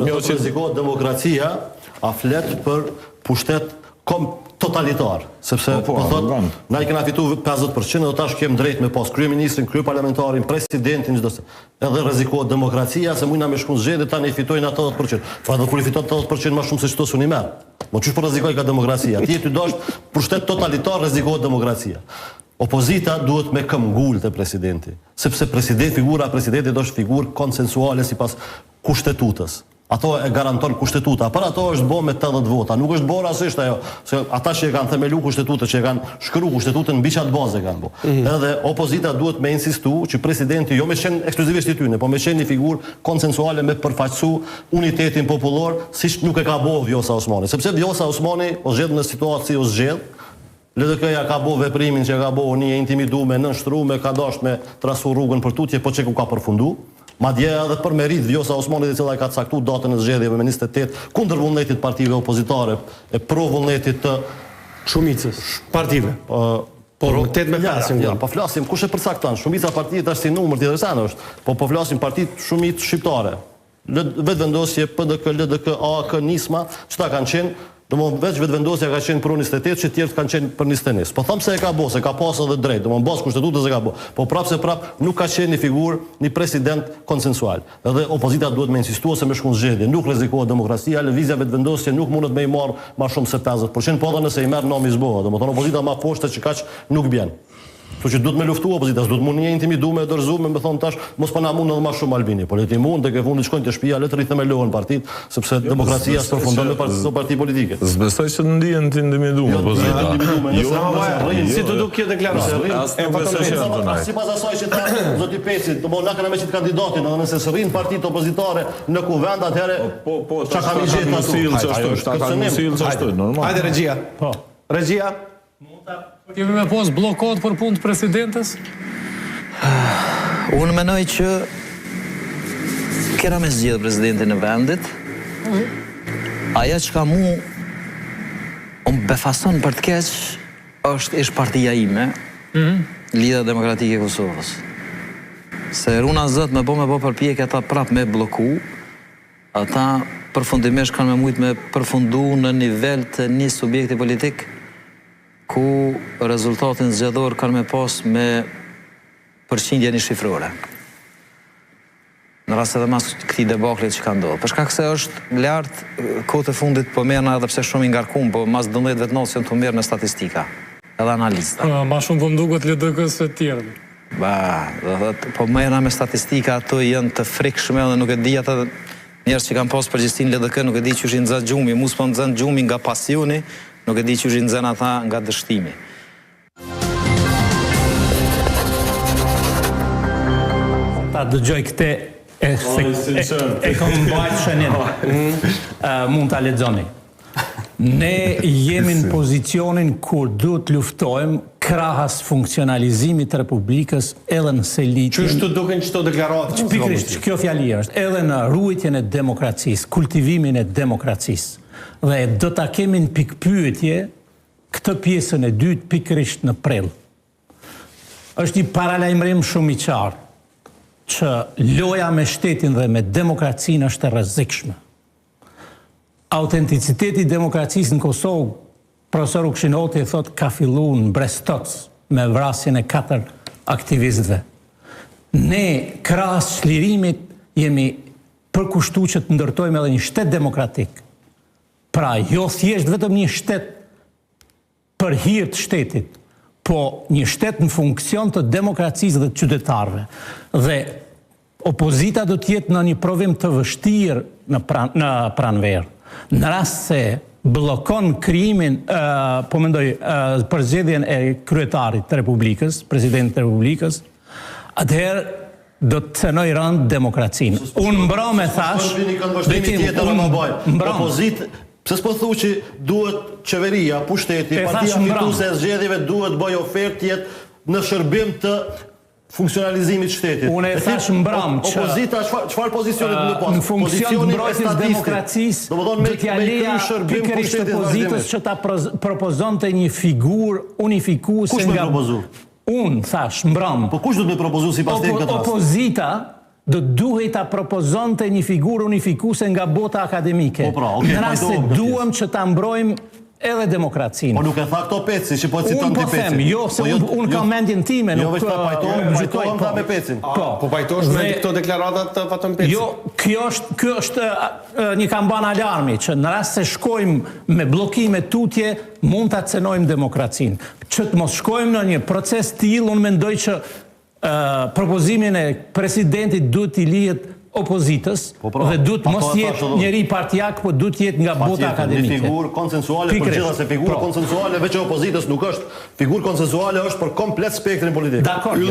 rrezikohet demokracia, a flet për pushtet totalitar, sepse po thot, na I kena fitu 50% dhe tash kem drejt me pas kryeministrin, kryeparlamentarin, presidentin, çdo se. Edhe rrezikohet demokracia se mujna me shkon zgjedhje tani fitojnë 80%. Fa do kur I fiton 80% më shumë se çto suni merr. Mo çish po rrezikoj ka demokracia. Ti ty dosh pushtet totalitar rrezikohet demokracia. Opozita duhet me këmbë ngulë te presidenti, sepse figura e presidentit është figurë konsensuale sipas kushtetutës. Ato e garanton kushtetuta, për ato është bo me 80 vota, nuk është bo rasisht ajo, se ata që e kanë themelu kushtetutën, që e kanë shkru kushtetutin në biqat bazë e kanë bo. Edhe opozita duhet me insistu që presidenti, jo me qenë ekskluzivisht I tyne, po me qenë një figurë konsensuale me përfaqësu unitetin popullor, si nuk e ka bo Vjosa Osmani. Sepse Vjosa Osmani o zgjedh në situatë si o zgjedh, LDK-ja ka bo veprimin që ka bo një intimidume, nënshtrume, ka dasht me trasu rrugën për tutje, po që ku ka përfundu. Madje edhe për merit Vjosa Osmani e cila ka caktu datën e zgjedhjeve me 28 kundër vullnetit partive opozitare e pro vullnetit të shumicës partive. Po 8 me 5. Po flasim kush e përcakton? Shumica partive tash si numër tjetër sa është. Po flasim partitë shumicë shqiptare. Vetvendosje PDK, LDK, AK, Nisma, çta kanë qenë? Domthonë veç vetvendosja ka qenë për 28, që tjerët kanë qenë për 29. Po them se e ka bo, se ka pas edhe drejt, domthonë bazë kushtetutës e ka bo. Po prap nuk ka qenë një figurë, një president konsensual. Edhe opozita duhet me insistua se me shkon zgjedhje, nuk rrezikohet demokracia, lëvizja vetvendosje nuk mundet me I marr më shumë se 50%, po edhe nëse I merr nomi zbohet. Domthonë opozita më poshtë që kaq nuk bjen. Kështu që duhet me luftu opozita, duhet mund një intimidume, dorëzume, me thonë tash, mos po na mund edhe më shumë Albini, po le ti mund, tek e fundit shkojnë te shtëpia, le të rrithemelohen partitë, sepse demokracia përfundon me parti politike. S'besoj se ndihen të intimidume opozita. Si të duk kjo deklaratë. Sipas asaj që tha zoti Peci, do na kanë me çit kandidatin, edhe nëse s'rrin partitë opozitare në kuvend, atëherë çka kanë gjetur ashtu, normal. Hajde regjia. Po. Regjia. Kemi me pos blokot për punë të presidentes? Unë menoj që kena me zgjedhë presidentin e vendit. Aja që ka mu befason për të keq është ish partia ime, Lidha Demokratike e Kosovës. Se runa zët me bo përpjekje ata prap me bloku, ata përfundimisht kanë me mujt me përfundu në nivel të një subjekti politik ku rezultatin zgjedhor kanë me pas me përqindje një shifrore. Në rast edhe mas këtij debaklit që ka ndodhur. Për shkak se është lartë kohët e fundit po merrna edhe pse shumë I ngarkum, po mas 12 vetnot që të merr në statistika, edhe analista. Ma shumë po mduket LDK-s të tjerë. Po merrna me statistika, ato janë të frikshme dhe nuk e di ata njerëz që kanë pas përgjegjësinë LDK nuk e di që ishin nxat gjumi, mos po nxan gjumi nga pasioni. Nuk e di që ishin nxen ata nga dështimi. Ta dëgjoj këte e kom mbajt shënin. Mund ta lexoni. Ne jemi në pozicionin kur duhet luftojmë krahas funksionalizimit të Republikës edhe në selitjen. Çështë duken çto deklaratë? Pikërisht, kjo fjali është edhe në ruajtjen e demokracisë, kultivimin e demokracisë. Dhe do ta kemi në pikpyetje këtë pjesën e dytë pikërisht në prill. Është një paralajmërim shumë I qartë që loja me shtetin dhe me demokracinë është e rrezikshme. Autenticiteti I demokracisë në Kosovë, profesor Ukshinoti thot ka filluar në Brestoc me vrasjen e 4 aktivistëve. Ne krahas çlirimit jemi përkushtuar që të ndërtojmë edhe një shtet demokratik. Pra, jo thjesht vetëm një shtet për hir të shtetit, po një shtet në funksion të demokracisë dhe të qytetarëve. Dhe opozita do të jetë në një provim të vështirë në pranverë. Në rast se blokon krijimin, po mendoj, përzgjedhjen e kryetarit të Republikës, presidentit të Republikës, atëherë do të cenoj rënd demokracinë. Unë mbrome thash, pse s'po thu që duhet qeveria, pushteti, partia fituese e zgjedhjeve duhet bëj ofertë jetë në shërbim të funksionalizimit të shtetit. Unë e thash mbram që opozita çfarë pozicioni do të pas? Në funksion të mbrojtjes demokracisë, do t'ja leja pikërisht opozitës që ta propozonte një figurë unifikuese nga... Kush me propozu? Unë thash mbram. Po kush do të me propozu sipas temë këtë rast? Opozita duhet ta propozonte një figurë unifikuese nga bota akademike. Po pra, okay, në rast se pajtohem, duam që ta mbrojmë edhe demokracinë. Po nuk e tha këto Peci, që po citon Unë ti po Peci. them, jo se unë kam mendjen time, Jo nuk veç ta pajtohem tha me Pecin. Po pajtohesh me këto deklaratat të Fatën Peci? Jo, kjo është një kamban alarmi, që në rast se shkojmë me bllokime tutje, mund ta cenojmë demokracinë. Që të mos shkojmë në një proces tillë, unë mendoj që propozimin e presidentit duhet i lihet opozitës dhe duhet mos jetë njëri partijak, po duhet jetë nga bota akademike. Një figurë konsensuale, për gjitha se figurë konsensuale veç e opozitës nuk është, figurë konsensuale është për komplet spektrin politik. Dakor.